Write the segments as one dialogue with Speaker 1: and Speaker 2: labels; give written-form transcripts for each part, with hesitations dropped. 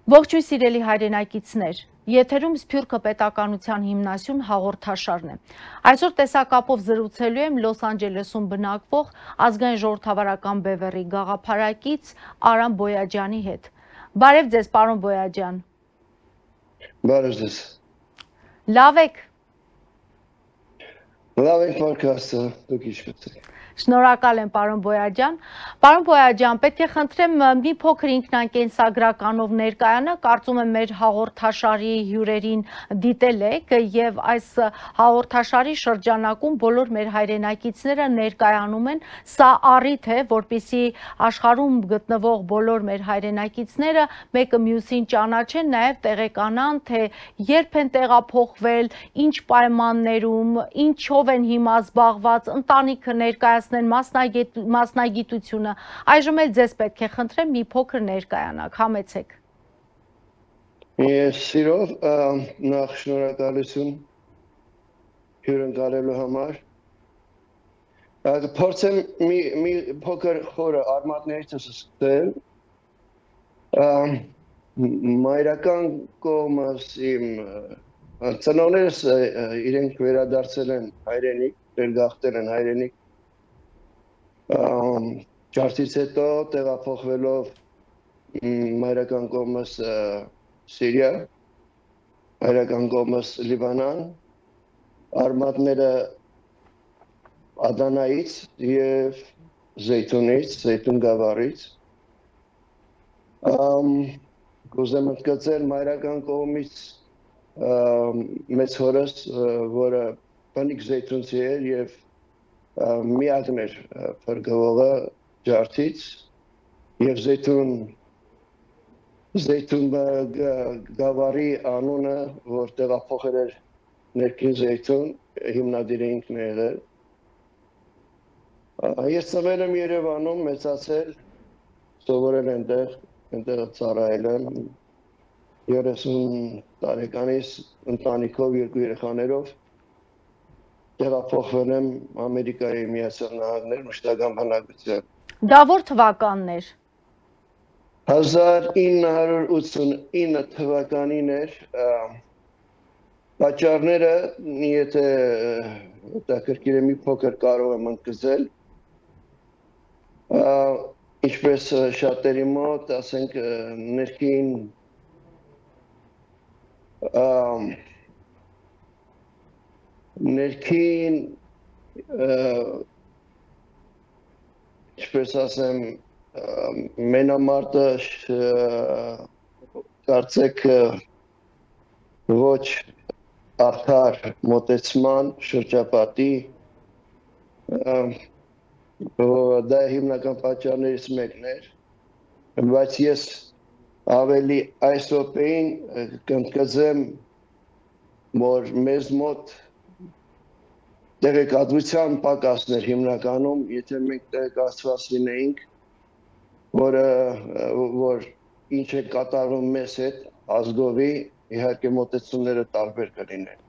Speaker 1: Ողջույն սիրելի հայրենակիցներ, եթերում Սփյուռքը պետականության հիմնասյուն հաղորդաշարն է։ Այսօր տեսակապով զրուցելու եմ Լոս Անջելեսում բնակվող ազգային ժողովրդավարական Բևեռի գաղափարակից Արամ Բոյաջյանի հետ։ Բարև ձեզ, պարոն Բոյաջյան։
Speaker 2: Բարև ձեզ։
Speaker 1: Լավ եք։
Speaker 2: Լավ եք, Մարկասը, դուք ինչպե՞ս եք։
Speaker 1: Շնորհակալ եմ, պարոն Բոյաջյան։ Պարոն Բոյաջյան, պետք է խնդրեմ մի փոքր ինքնակենսագրականով ներկայանաք, կարծում եմ մեր հաղորդաշարի հյուրերին դիտել եք եւ այս հաղորդաշարի շրջանակում բոլոր մեր հայրենակիցները ներկայանում են։ Սա առիթ է, որպեսզի աշխարհում գտնվող բոլոր մեր հայրենակիցները մեկը մյուսին ճանաչեն, նաեւ տեղեկանան, թե երբ են տեղափոխվել, ինչ պայմաններում, ինչով են հիմա զբաղված, ընտանիքը ներկայացնել մասնագիտությունը, այժմ էլ ձեզ պետք է խնդրեմ մի փոքր ներկայանաք, համեցեք։
Speaker 2: Ես սիրով նախ շնորհակալություն հյուրընկալելու համար։ Փորձեմ մի փոքր խորը արմատներից սկսել։ Մայրական կողմս իմ ծնողներս իրենք վերադարձել են հայրենիք, գաղթել են հայրենիք։ Ջարդից հետո տեղափոխվելով մայրական կողմս Սիրիա, մայրական կողմս Լիբանան, արմատները Ադանայից եւ Զեյթունից, Զեյթուն գավառից։ Կուզեմ ընդգծել մայրական կողմից մեծ հորս, որը բնիկ Զեյթունցի էր եւ միակն էր փրկվողը ջարդից եւ Զեյթուն գավառի անունը, որ տեղափոխել էր ներքին Զեյթուն, հիմնադիրը ինքն է եղել։ Ես ծնվել եմ Երևանում, մեծացել, սովորել այնտեղ ծառայել եմ 30 տարեկանից ընտանիքով, երկու երեխաներով տեղափոխվել եմ Ամերիկայի Միացյալ Նահանգներ մշտական բնակության։
Speaker 1: Դա որ թվականն էր։
Speaker 2: 1989 թվականին էր, պատճառները, եթե հետաքրքիր է մի փոքր կարող եմ ընդգծել, ինչպես շատերի մոտ, ասենք ներքին ինչպես ասեմ մենամարտը կարծեք ոչ արդար մոտեցման շրջապատի դա հիմնական պատճառներից մեկն էր, բայց ես ավելի այս րոպեին կընդգծեմ, որ մեզ մոտ տեղեկատվության պակասներ հիմնականում, եթե մենք տեղեկացված լինեինք, որ ինչ է կատարվում մեզ հետ ազգովի, իհարկե մոտեցումները տարբեր կլինեն։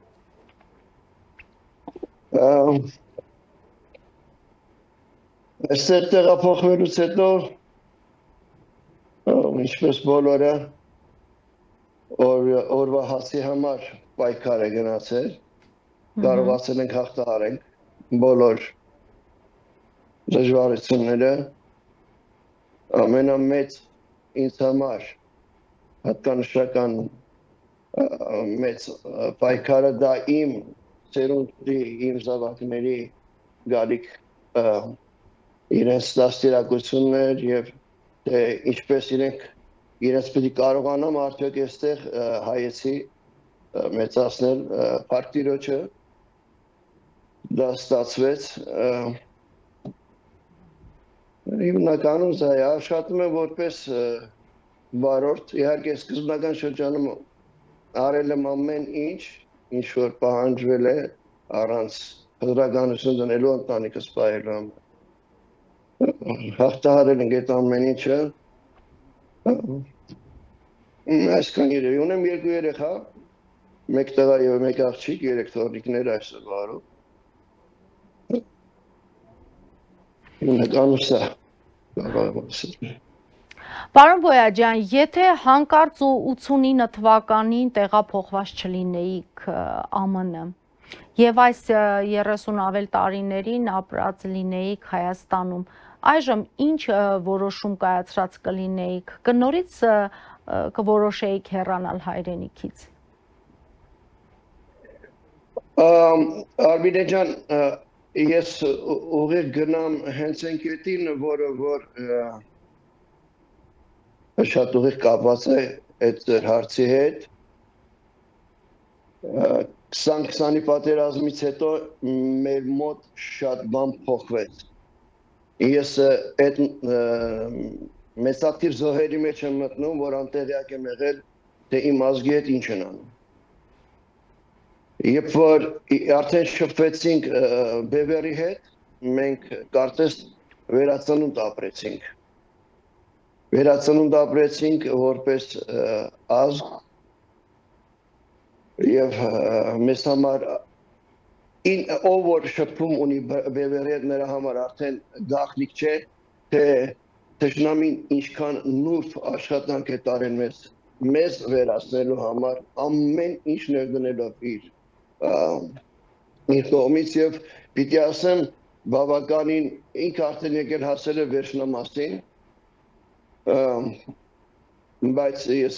Speaker 2: Այստեղ տեղափոխվելուց հետո, ինչպես բոլորը, օրվա հացի համար պայքար է գնացել, կարողացել ենք հաղթահարենք բոլոր դժվարությունները, ամենամեծ ինձ համար հատկանշական մեծ պայքարը դա իմ ծերունդի, իմ զավակների գալիք իրենց դաստիարակություններ եւ ինչպես իրենց պիտի կարողանամ արդյոք այստեղ հայեցի մեծացնել Փառք Տիրոջը, դա ստացվեց, հիմնականում դա է, աշխատում եմ որպես վարորդ, իհարկե սկզբնական շրջանում արել եմ ամեն ինչ որ պահանջվել է առանց հզրականություն դնելու ընտանիքս պահելու համար։ Հաղթահարել ենք այդ ամեն ինչը, այսքան երևի, ունեմ երկու երեխա, մեկ տղա եւ մեկ աղջիկ, երեք թոռնիկներ այսօր վարում։ Հիմնականում սա կարող եմ ասել։
Speaker 1: Պարոն Բոյաջյան, եթե հանկարծ ու 89 թվականին տեղափոխված չլինեիք ԱՄՆ եւ այս 30 ավել տարիներին ապրած լինեիք Հայաստանում, այժմ ինչ որոշում կայացրած կլինեիք, կնորից կորոշեիք հեռանալ հայրենիքից։
Speaker 2: Արմինե ջան, ես ուղիղ գնամ հենց այն կետին, որ շատ ուղիղ կապված է այդ հարցի հետ։ 20-20-ի պատերազմից հետո մեր մոտ շատ բան փոխվեց։ Ես այդ մեծաթիվ զոհերի մեջ եմ մտնում, որ անտեղյակ եմ եղել, թե իմ ազգի հետ ինչ են անում։ Երբ որ արդեն շփվեցինք Բևերի հետ, մենք կարծես վերածնունդ ապրեցինք։ Վերածնունդ ապրեցինք որպես ազգ եւ մեզ համար ով որ շփում ունի Բևերի հետ նրա համար արդեն գաղտնիք չէ, թե թշնամին ինչքան նուրբ աշխատանք է տարել մեզ վերացնելու համար, ամեն ինչ ներդնելով իր կողմից եւ պիտի ասեմ բավականին ինքը արդեն եկել հասել է վերջնամասին, բայց ես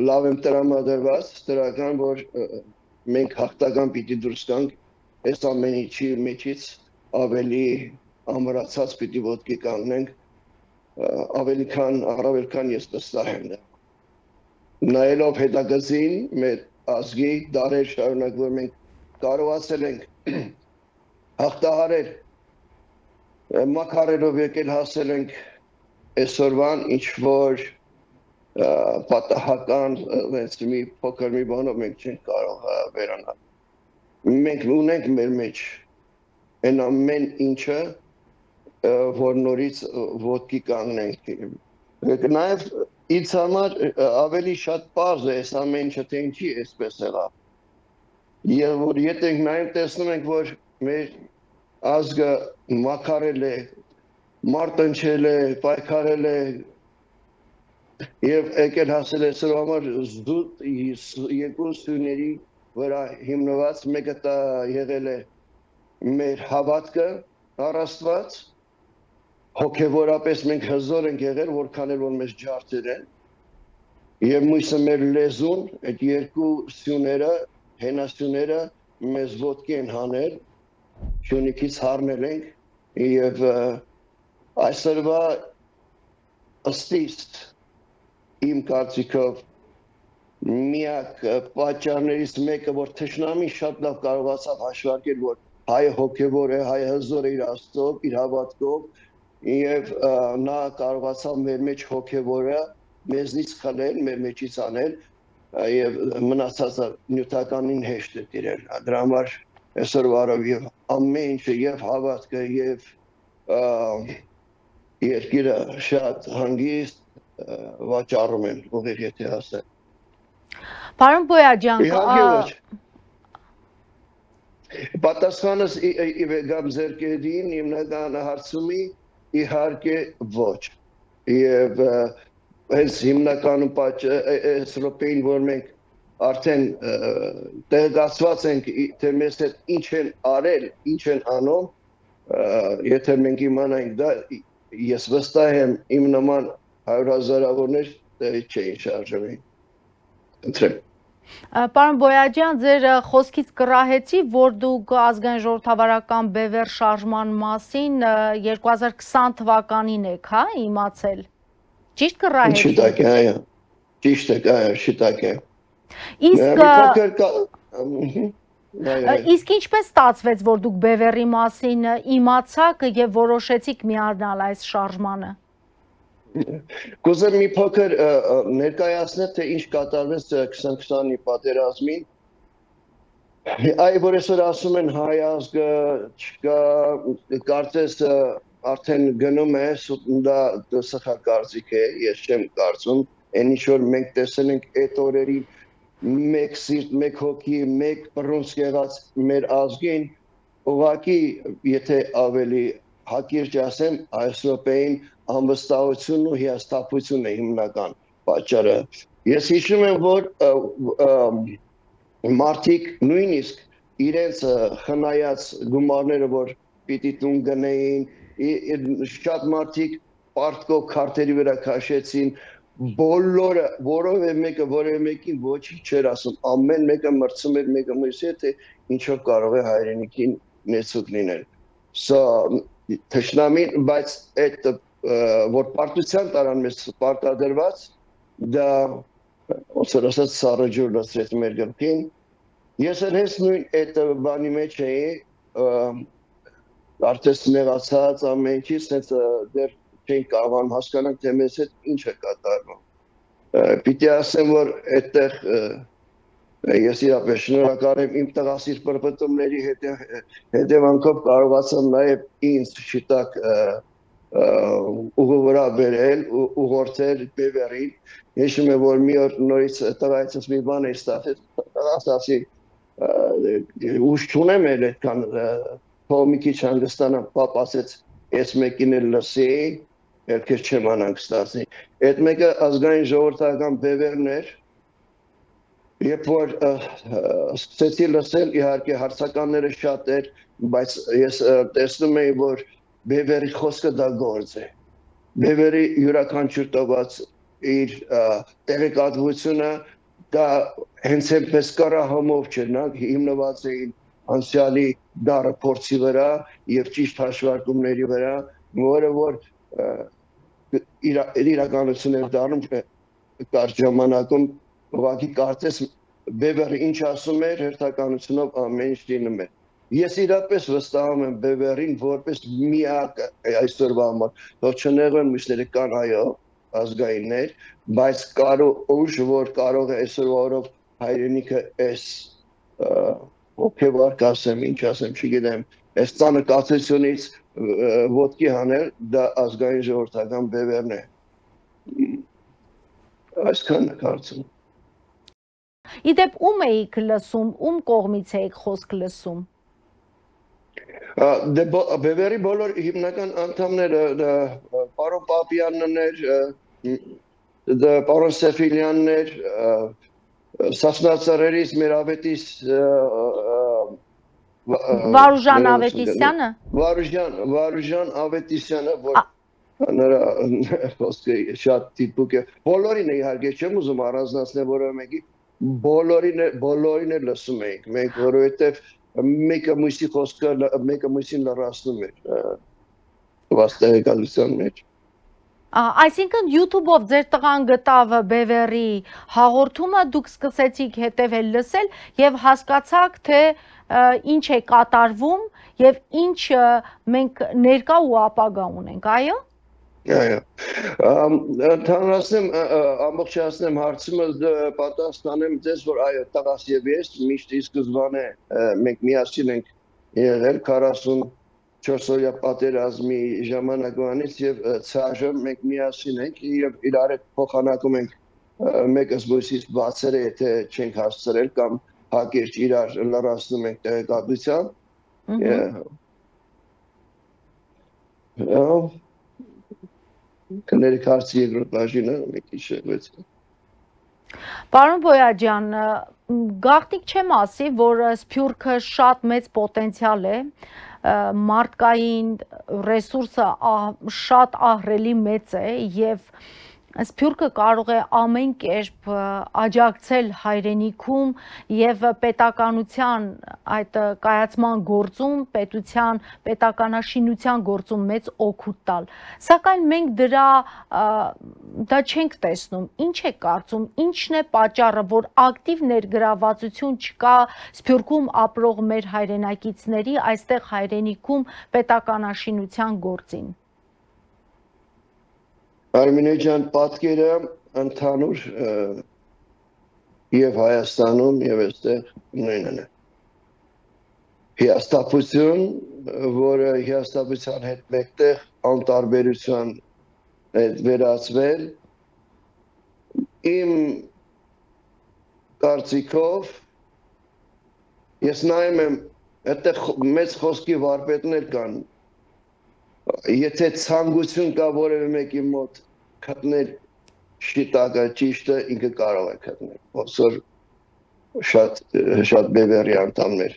Speaker 2: լավ եմ տրամադրված, դրական որ մենք հաղթական պիտի դուրս գանք այս ամեն ինչի մեջից ավելի ամրացած պիտի ոտքի կանգնենք, առավել քան ես վստահ եմ դա։ Նայելով հետագծին մեր ազգի դարեր շարունակ որ մենք կարողացել ենք հաղթահարել, մաքարելով եկել հասել ենք այսօրվան ինչ որ պատահական մի փոքր մի բանով մենք չենք կարող վերանալ։ Մենք ունենք մեր մեջ այն ամեն ինչը որ նորից ոտքի կանգնենք։ Նաև ինձ համար ավելի շատ պարզ է այս ամեն ինչը թե ինչի էսպես եղավ։ Եվ որ եթե նաև տեսնում ենք որ մեր ազգը մաքարել է, մարտնչել է, պայքարել է եւ եկել հասել է սրա համար զուտ երկու սյուների վրա հիմնված մեկը դա եղել է մեր հավատքը առաստված հոգեվորապես մենք հզոր ենք եղել որքան էլ որ մեզ ջարդել են եւ մույսը մեր լեզուն այդ երկու սյուները հենասյուները մեզ ոտքի են հանել շունիկից հառնել ենք եւ այսօրվա ըստիս իմ կարծիքով միակ պատճառներից մեկը որ թշնամին շատ լավ կարողացավ հաշվարկել որ հայը հոգևոր է, հայը հզոր է իր Աստծով, իր հավատքով եւ նա կարողացավ մեր մեջ հոգևորը մեզնից խլել, մեր մեջից անել եւ մնացածը նյութականին հեշտ է տիրել։ Դրա համար այսօր վարով եւ ամեն ինչը եւ հավատքը եւ երկիրը շատ հանգիստ վաճառում են ուղիղ եթե ասել։
Speaker 1: Պարոն Բոյաջյան,
Speaker 2: պատասխանս գամ ձեր կետին հիմնական հարցումի իհարկե ոչ։ Եվ հենց հիմնականում այս րոպեին որ մենք արդեն տեղեկացված ենք թե մեզ հետ ինչ են արել, ինչ են անում, եթե մենք իմանանք դա ես վստահ եմ իմ նման 100,000-ավորներ չէին շարժվի։ Ընտրեմ։
Speaker 1: Պարոն Բոյաջյան, ձեր խոսքից կռահեցի, որ դուք ազգային ժողովրդավարական բևեռ շարժման մասին 2020 թվականին եք, հա, իմացել։ Ճիշտ կռահեցի։
Speaker 2: Շիտակ է, այո։ Ճիշտ է, այո, շիտակ է։
Speaker 1: Իսկ ինչպես ստացվեց, որ դուք բևեռի մասին իմացաք եւ որոշեցիք միանալ այս շարժմանը։
Speaker 2: Կուզեմ մի փոքր ներկայացնել, թե ինչ կատարվեց 2020-ի պատերազմին։ Այ որ այսօր ասում են հայ ազգը չկա, կարծես արդեն գնում է, դա սխալ կարծիք է, ես չեմ կարծում, այն ինչ որ մենք տեսել ենք այդ օրերին մեկ սիրտ, մեկ հոգի, մեկ բռունցք եղած մեր ազգին, ուղղակի եթե ավելի հակիրճ ասեմ, այս րոպեին անվստահությունն ու հիասթափությունն է հիմնական պատճառը։ Ես հիշում եմ, որ մարդիկ նույնիսկ իրենց խնայած գումարները, որ պիտի տուն գնեին, շատ մարդիկ պարտքով քարտերի վրա քաշեցին, բոլորը, որևէ մեկին ոչինչ չէր ասում, ամեն մեկը մրցում էր մեկը մյուսի հետ, թե ինչով կարող է հայրենիքին նեցուկ լինել։ Սա թշնամին, բայց այդ որ պարտության տարան մեզ պարտադրված, դա ոնց որ ասած սառը ջուր լցրեց մեր գլխին։ Ես էլ հենց նույն այդ բանի մեջ էի, արդեն նեղացած ամեն ինչից, հենց դեռ չենք կարողանում հասկանանք, թե մեզ հետ ինչ է կատարվում։ Պիտի ասեմ, որ այդտեղ ես իրապես շնորհակալ եմ իմ տղասիր պրպտումների հետևանքով կարողացա նաև ինձ շիտակ ուղու վրա բերել, ուղղորդել բևեռին։ Հիշում եմ, որ մի օր նորից տղայիցս մի բան էի ստացել, ասացի ուժ չունեմ էլ այդքան թող մի քիչ հանգստանամ, պապ ասեց, ես մեկին էլ լսի, երկեր չեմ անանք ստացնի։ Այդ մեկը ազգային ժողովրդական բևեռն էր, երբ որ սկսեցի լսել, իհարկե հարցականները շատ էր, բայց ես տեսնում էի, որ բևեռի խոսքը դա գործ է։ Բևեռի յուրաքանչյուր տված իր տեղեկատվությունը դա հենց այնպես կառահամով չէր, նրանք հիմնված էին անցյալի դառը փորձի վրա եւ ճիշտ հաշվարկումների վրա, որը որ իրականություն էր դառնում կարճ ժամանակում ուղղակի կարծես բևեռը ինչ ասում էր, հերթականությունով ամեն ինչ լինում էր։ Ես իրապես վստահում եմ բևեռին որպես միակ այսօրվա համար, որ չնեղեն մյուսները կան այո ազգայիններ, բայց ուժ որ կարող է այսօրվա օրով հայրենիքը այս օքեվար կասեմ, ինչ ասեմ, չգիտեմ, այս ծանր կացությունից ոտքի հանել, դա ազգային ժողովրդական բևեռն է։ Այսքան կարծում։
Speaker 1: Իդեպ ում էիք լսում, ում կողմից էիք խոսք լսում։
Speaker 2: Բևեռի բոլոր հիմնական անդամները պարոն Պապյանն էր, պարոն Սեֆիլյանն էր, Սասնացարերից մեր ավետիս
Speaker 1: Վարուժան Ավետիսյանը։
Speaker 2: Վարուժան Ավետիսյանը, որ նրա խոսքը շատ տիպիկ է։ Բոլորին է իհարկե չեմ ուզում առանձնացնել որևէ մեկի, բոլորին է լսում էինք մենք, որովհետև մեկը մյուսի խոսքը մեկը մյուսին լրացնում էր վաստակալության մեջ։
Speaker 1: Այսինքն YouTube-ով ձեր տղան գտավ բևեռի հաղորդումը, դուք սկսեցիք հետևել լսել եւ հասկացաք, թե ինչ է կատարվում եւ ինչ մենք ներկա ու ապագա ունենք, այո։
Speaker 2: Այո։ Ընդհանրացնեմ, ամբողջացնեմ հարցումը, պատասխանեմ ձեզ, որ այո, տղաս եւ ես միշտ ի սկզբանե մենք միասին ենք եղել 44-օրյա պատերազմի ժամանակվանից եւ ցաժը մենք միասին ենք եւ իրար հետ փոխանակում ենք մեկս մյուսից բացերը, եթե չենք հասցրել կամ հակիրճ իրար լրացնում ենք տեղեկատվությամբ։ Կներեք հարցի երկրորդ բաժինը մի քիչ շեղվեցին։
Speaker 1: Պարոն Բոյաջյան, գաղտնիք չեմ ասի, որ Սփյուռքը շատ մեծ պոտենցիալ է, մարդկային ռեսուրսը շատ ահռելի մեծ է եւ Սփյուռքը կարող է ամեն կերպ աջակցել հայրենիքում եւ պետականության այդ կայացման գործում, պետության պետականաշինության գործում մեծ օգուտ տալ։ Սակայն մենք դա չենք տեսնում։ Ինչ է կարծում, ինչն է պատճառը, որ ակտիվ ներգրավվածություն չկա Սփյուռքում ապրող մեր հայրենակիցների այստեղ հայրենիքում պետականաշինության գործին։
Speaker 2: Արմինե ջան, պատկերը ընդհանուր եւ Հայաստանում եւ այստեղ նույնն է։ Հիասթափություն, որը հիասթափության հետ մեկտեղ անտարբերության հետ վերածվել, իմ կարծիքով ես նայում եմ, այդտեղ մեծ խոսքի վարպետներ կան, Եթե ցանկություն կա որևէ մեկի մոտ գտնել շիտակը ճիշտը ինքը կարող է գտնել, ոսոր շատ բևեռի անդամներ։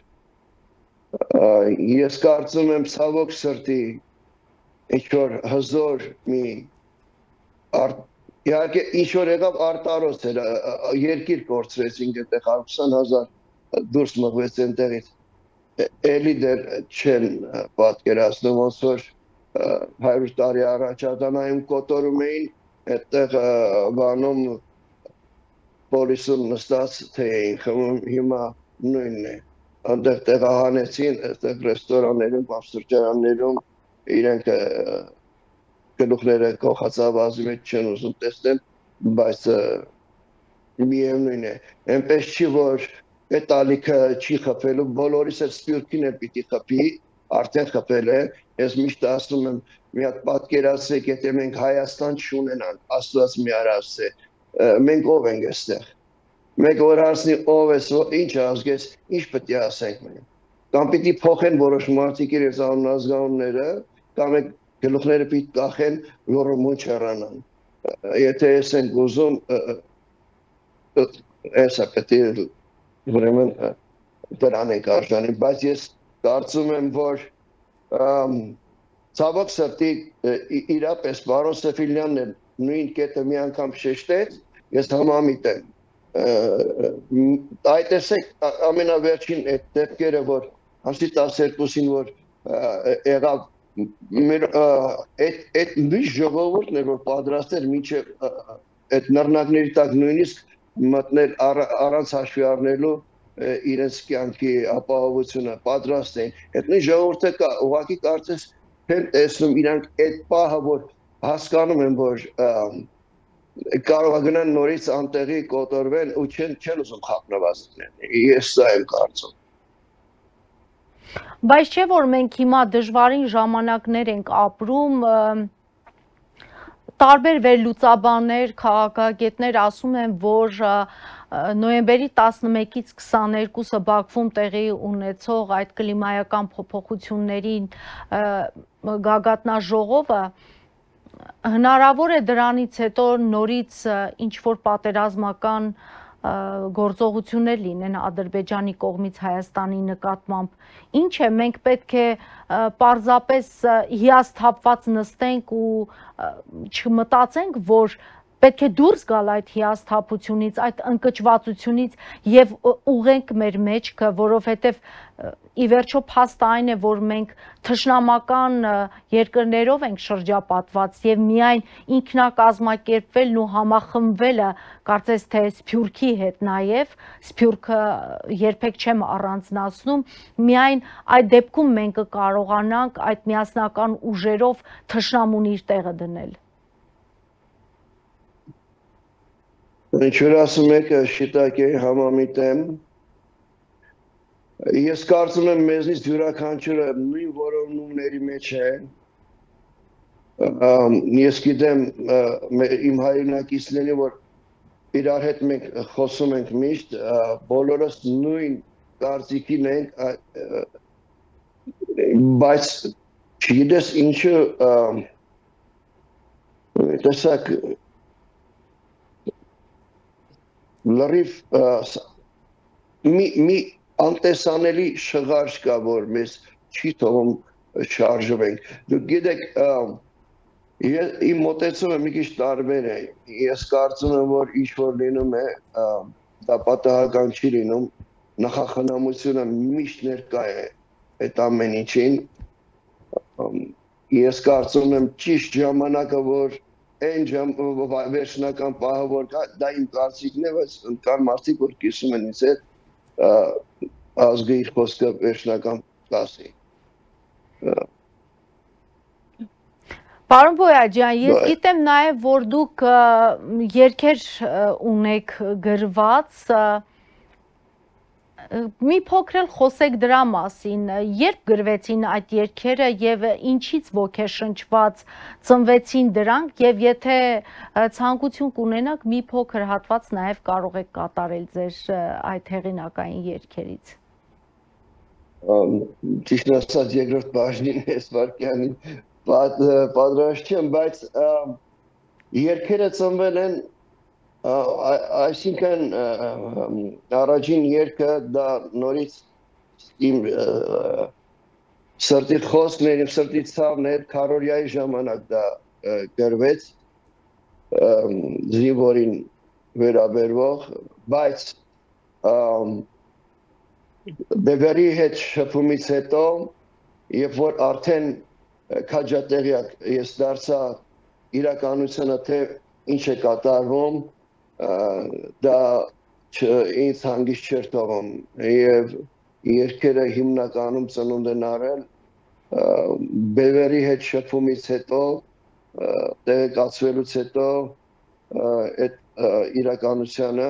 Speaker 2: Ես կարծում եմ ցավոք սրտի ինչ-որ հզոր մի իհարկե ինչ-որ եղավ արտարոց էր, երկիր կորցրեցինք այդտեղ 120,000 դուրս մղվեց այնտեղից, էլի դեռ չեն պատկերացնում, ոնց որ 100 տարի առաջ Ադանայում կոտորում էին, այդտեղ բանում պոլիսում նստած թե էին խմում, հիմա նույնն է, այնտեղ տեղահանեցին, այդտեղ ռեստորաններում, բարձրճարաններում իրենք գլուխները կողացավազի մեջ չեն ուզում տեսնել, բայց միևնույն է, այնպես չի, որ այդ ալիքը չի խփելու, բոլորիս էլ սպյուրքին էլ պիտի խփի, արդեն խփել է, ես միշտ ասում եմ, մի հատ պատկերացրեք, եթե մենք Հայաստան չունենանք, Աստված մի արասցե, մենք ով ենք այստեղ, մեկ որ հարցնի ով ես, ինչ ազգ ես, ինչ պետք է ասենք մենք, կամ պիտի փոխեն որոշ մարդիկ իրենց անազգանունները, կամ գլուխները պիտի կախեն, լոռումուն չեռանան, եթե ես ենք ուզում, էսա պետք է ուրեմն դրան ենք արժանի, բայց ես կարծում եմ, որ ցավոք սրտի իրապես պարոն Սեֆիլյանն էլ նույն կետը մի անգամ շեշտեց, ես համամիտ եմ, այդ տեսեք ամենավերջին այդ դեպքերը, որ ամսի 12-ին, որ եղավ այդ միշտ ժողովուրդն էր, որ պատրաստ էր մինչև այդ նռնակների տակ նույնիսկ մտնել առանց հաշվի առնելու իրենց կյանքի ապահովությունը պատրաստ էին, այդ նույն ժողովուրդը կա, ուղղակի կարծես չեն տեսնում իրանք այդ պահը, որ հասկանում են, որ կարող է գնան նորից անտեղի կոտորվեն ու չեն ուզում խափնված լինեն, ես սա եմ կարծում։
Speaker 1: Բայց չէ, որ մենք հիմա դժվարին ժամանակներ ենք ապրում, տարբեր վերլուծաբաններ, քաղաքագետներ ասում են, որ նոյեմբերի 11-ից 22-ը Բաքվում տեղի ունեցող այդ կլիմայական փոփոխություններին գագաթնաժողովը հնարավոր է դրանից հետո նորից ինչ-որ պատերազմական գործողություններ լինեն Ադրբեջանի կողմից Հայաստանի նկատմամբ, ինչ է, մենք պետք է պարզապես հիասթափված նստենք ու չմտածենք, որ պետք է դուրս գալ այդ հիասթափությունից, այդ ընկճվածությունից եւ ուղենք մեր մեջքը, որովհետեւ ի վերջո փաստը այն է, որ մենք թշնամական երկրներով ենք շրջապատված եւ միայն ինքնակազմակերպվելն ու համախմբվելը, կարծես թե Սփյուռքի հետ նաեւ, Սփյուռքը երբեք չեմ առանձնացնում, միայն այդ դեպքում մենք կկարողանանք այդ միասնական ուժերով թշնամուն իր տեղը դնել։
Speaker 2: Ինչ որ ասում եք, շիտակի համամիտ եմ, ես կարծում եմ մեզնից յուրաքանչյուրը նույն որոնումների մեջ է, ես գիտեմ իմ հայրենակիցների, որ իրար հետ մենք խոսում ենք միշտ, բոլորս նույն կարծիքին ենք, բայց չգիտես ինչը տեսակ լրիվ մի անտեսանելի շղարջ կա, որ մեզ չի թողում շարժվենք։ Դուք գիտեք, իմ մոտեցումը մի քիչ տարբեր է։ Ես կարծում եմ, որ ինչ որ լինում է, դա պատահական չի լինում, նախախնամությունը միշտ ներկա է այդ ամեն ինչին։ Ես կարծում եմ ճիշտ ժամանակը, որ այն վերջնական պահը, որ կա, դա իմ կարծիքն է, բայց կան մարդիկ, որ կիսում են ինձ հետ ազգը իր խոսքը վերջնական կասի։
Speaker 1: Պարոն Բոյաջյան, ես գիտեմ նաև, որ դուք երգեր ունեք գրված, մի փոքր էլ խոսեք դրա մասին, երբ գրվեցին այդ երգերը եւ ինչից ոգեշնչված ծնվեցին դրանք եւ եթե ցանկություն կունենաք մի փոքր հատված նաեւ կարող եք կատարել ձեր այդ հեղինակային երգերից։
Speaker 2: Ճիշտ ասած երկրորդ բաժնին էս վարքյանին պատրաստ չեմ, բայց երգերը ծնվել են այսինքն առաջին երգը դա նորից իմ սրտի խոսքներ, իմ սրտի ցավն էր, քարորիայի ժամանակ դա գրվեց զինվորին վերաբերող, բայց Բևերի հետ շփումից հետո, երբ որ արդեն քաջատեղյակ ես դարձա իրականությունը, թե ինչ է կատարվում, դա ինձ հանգիստ չէր թողում եւ երգերը հիմնականում ծնունդ են առել Բևերի հետ շփումից հետո, տեղեկացվելուց հետո այդ իրականությունը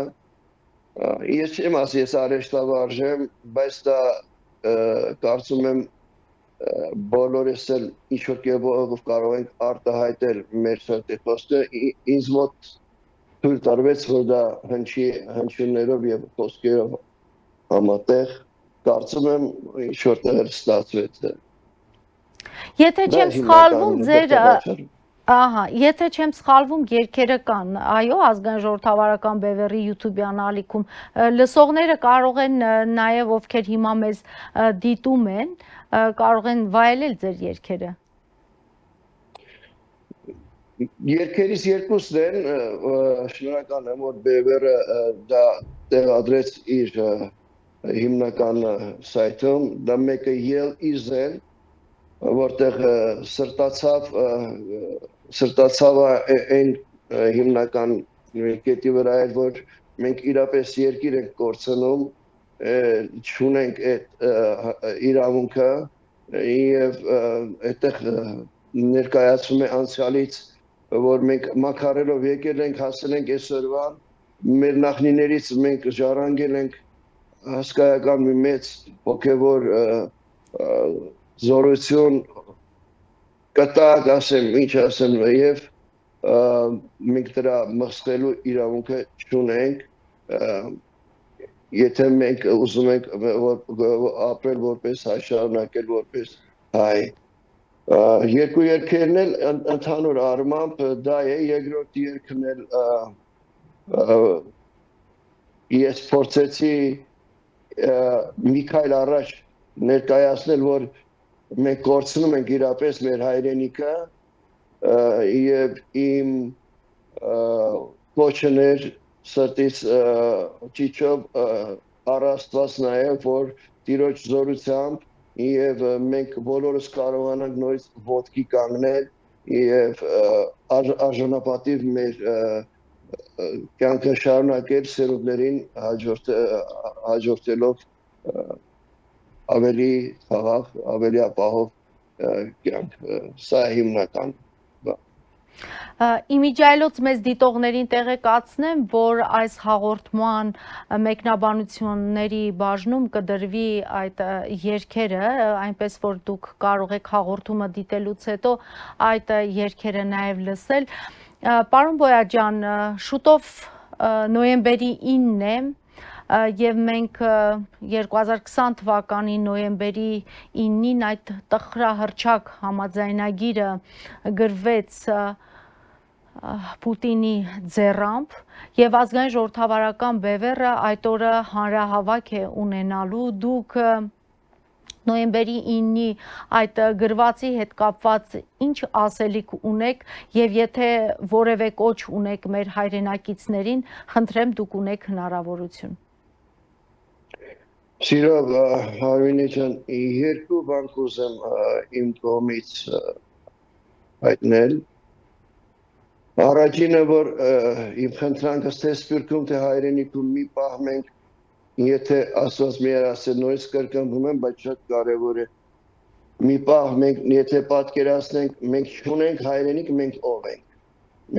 Speaker 2: ես չեմ ասի, ես արեշտավարժ եմ, բայց դա կարծում եմ բոլորս էլ ինչ-որ կերպով կարող ենք արտահայտել մեր սրտի խոսքը, ինձ մոտ թույլ տրվեց, որ դա հնչյուններով եւ խոսքերով համատեղ, կարծում եմ ինչ-որ տեղ ստացվեց։
Speaker 1: Եթե չեմ սխալվում, եթե չեմ սխալվում, երգերը կան, այո, ազգային ժողովրդավարական Բևերի YouTube-յան ալիքում, լսողները կարող են նաև ովքեր հիմա մեզ դիտում են, կարող են վայելել ձեր երգերը։
Speaker 2: Երգերից երկուսն են, շնորհակալ եմ, որ Բևերը դա տեղադրեց իր հիմնական սայթում, դա մեկը Yell Is-ն, որտեղ սրտացավը այն հիմնական կետի վրա էր, որ մենք իրապես երկիր ենք կորցնում, չունենք այդ իրավունքը եւ այդտեղ ներկայացվում է անցյալից, որ մենք մաքարելով եկել ենք, հասել ենք այսօրվա, մեր նախնիներից մենք ժառանգել ենք հսկայական մի մեծ ոգևոր զորություն կտակ ասեմ, ինչ ասեմ, եւ մենք դրա մխսելու իրավունքը չունենք, եթե մենք ուզում ենք ապրել որպես հայ, շարունակել որպես հայ։ Երկու երգերն էլ ընդհանուր առմամբ դա է, երկրորդ երգն էլ ես փորձեցի մի քայլ առաջ ներկայացնել, որ մենք կորցնում ենք իրապես մեր հայրենիքը եւ իմ կոչն էր սրտից ճիճով առաստված նաեւ, որ Տիրոջ զորությամբ եւ մենք բոլորս կարողանանք նորից ոտքի կանգնել եւ արժանապատիվ մեր կյանքը շարունակել սերունդներին հաջորդելով ավելի խաղաղ, ավելի ապահով կյանք, սա հիմնական։
Speaker 1: Իմիջայլոց մեզ դիտողներին տեղեկացնեմ, որ այս հաղորդման մեկնաբանությունների բաժնում կդրվի այդ երգերը, այնպես որ դուք կարող եք հաղորդումը դիտելուց հետո այդ երգերը նաև լսել։ Պարոն Բոյաջան, շուտով նոյեմբերի 9-ն է, եւ մենք 2020 թվականի նոյեմբերի 9-ին այդ տխրահռչակ համաձայնագիրը գրվեց Պուտինի ձեռամբ եւ ազգային ժողովրդավարական Բևերը այդ օրը հանրահավաք է ունենալու, դուք նոյեմբերի 9-ի այդ գրվածի հետ կապված ինչ ասելիք ունեք եւ եթե որևէ կոչ ունեք մեր հայրենակիցներին, խնդրեմ դուք ունեք հնարավորություն։
Speaker 2: Սիրով Հարվինե ջան, երկու բան կուզեմ իմ կողմից հայտնել։ Առաջինը, որ իմ խնդրանքս թե սպիրկում, թե հայրենիքում մի պահ մենք, եթե Աստված մեր ասել նորից կրկնվում եմ, բայց շատ կարևոր է։ Մի պահ մենք, եթե պատկերացնենք, մենք չունենք հայրենիք, մենք ով ենք։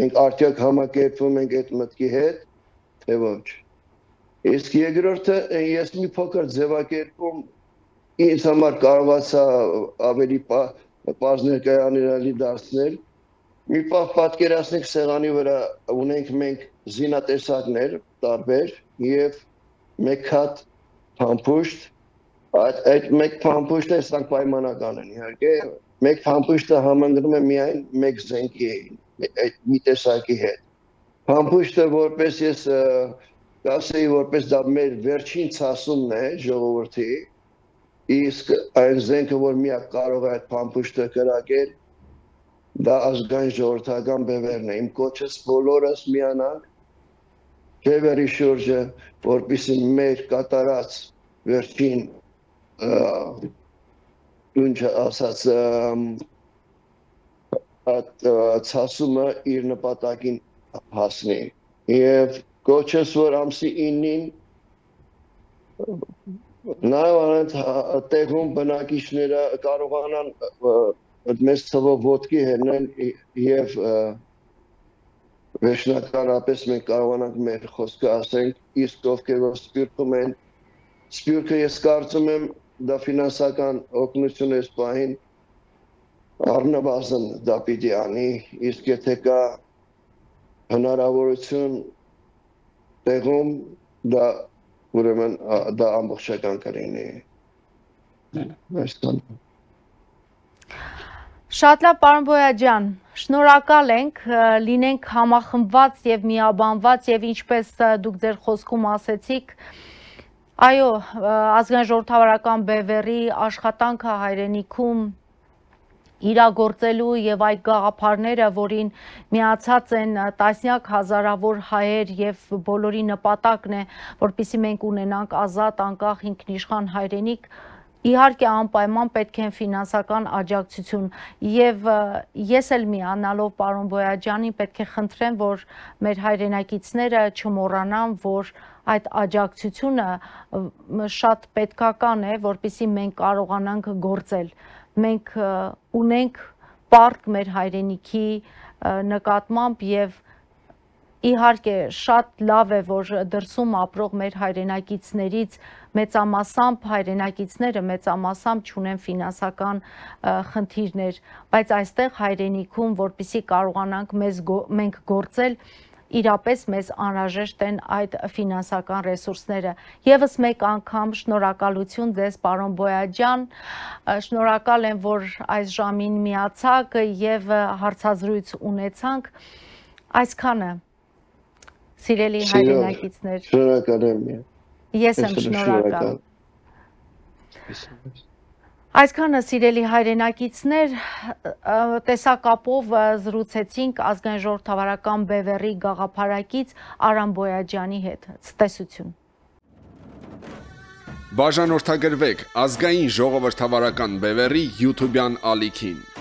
Speaker 2: Մենք արդյոք համակերպվում ենք այդ մտքի հետ, թե ոչ։ Իսկ երկրորդը ես մի փոքր ձևակերպում ինձ համար կարողացա ավելի պարզ ներկայանալի դարձնել։ Մի պահ պատկերացնենք սեղանի վրա ունենք մենք զինատեսակներ տարբեր եւ մեկ հատ փամփուշտ, այդ մեկ փամփուշտը սրանք պայմանական են իհարկե, մեկ փամփուշտը համընկնում է միայն մեկ զենքի այդ մի տեսակի հետ։ Փամփուշտը որպես ես կասեի որպես դա մեր վերջին ցասումն է ժողովրդի, իսկ այն զենքը որ միակ կարող է այդ փամփուշտը կրակել, դա ազգային ժողովրդական բևերն է։ Իմ կոչս բոլորս միանանք բևերի շուրջը, որպեսզի մեր կատարած վերջին ինչ ասած ցասումը իր նպատակին հասնի եւ կոչս որ ամսի 9-ին նաեւ անդ տեղում բնակիչները կարողանան մեծ թվով ոտքի հենեն եւ վերջնականապես մենք կարողանանք մեր խոսքը ասենք իսկ ովքեր որ սպյուրքում են սպյուրքը ես կարծում եմ դա ֆինանսական օգնություն է սպահին առնվազն դա պիտի անի իսկ եթե կա հնարավորություն տեղում դա ուրեմն դա ամբողջական կլինի այսքան
Speaker 1: Շատ լավ, պարոն Բոյաջյան, շնորհակալ ենք, լինենք համախմբված եւ միաբանված եւ ինչպես դուք ձեր խոսքում ասեցիք, այո, ազգային ժողովրդավարական բևեռի աշխատանքը հայրենիքում իրագործելու եւ այդ գաղափարները, որին միացած են տասնյակ հազարավոր հայեր եւ բոլորի նպատակն է, որպեսզի մենք ունենանք ազատ, անկախ, ինքնիշխան հայրենիք, իհարկե անպայման պետք է ֆինանսական աջակցություն եւ ես էլ միանալով պարոն Բոյաջյանին պետք է խնդրեմ, որ մեր հայրենակիցները չմոռանան, որ այդ աջակցությունը շատ պետքական է, որպեսզի մենք կարողանանք գործել։ Մենք ունենք պարտք մեր հայրենիքի նկատմամբ եւ իհարկե շատ լավ է, որ դրսում ապրող մեր հայրենակիցներից մեծամասամբ հայրենակիցները մեծամասամբ չունեն ֆինանսական խնդիրներ, բայց այստեղ հայրենիքում, որպեսզի կարողանանք մենք գործել, իրապես մեզ անհրաժեշտ են այդ ֆինանսական ռեսուրսները։ Եվս մեկ անգամ շնորհակալություն ձեզ, պարոն Բոյաջյան, շնորհակալ եմ, որ այս ժամին միացաք եւ հարցազրույց ունեցանք։ Այսքանը, սիրելի հայրենակիցներ։
Speaker 2: Շնորհակալ եմ։
Speaker 1: Ես եմ շնորհակալ։ Այսքանը սիրելի հայրենակիցներ, տեսակապով զրուցեցինք ազգային ժողովրդավարական բևեռի գաղափարակից Արամ Բոյաջյանի հետ։ Ցտեսություն։
Speaker 3: Բաժանորդագրվեք ազգային ժողովրդավարական բևեռի YouTube-յան ալիքին։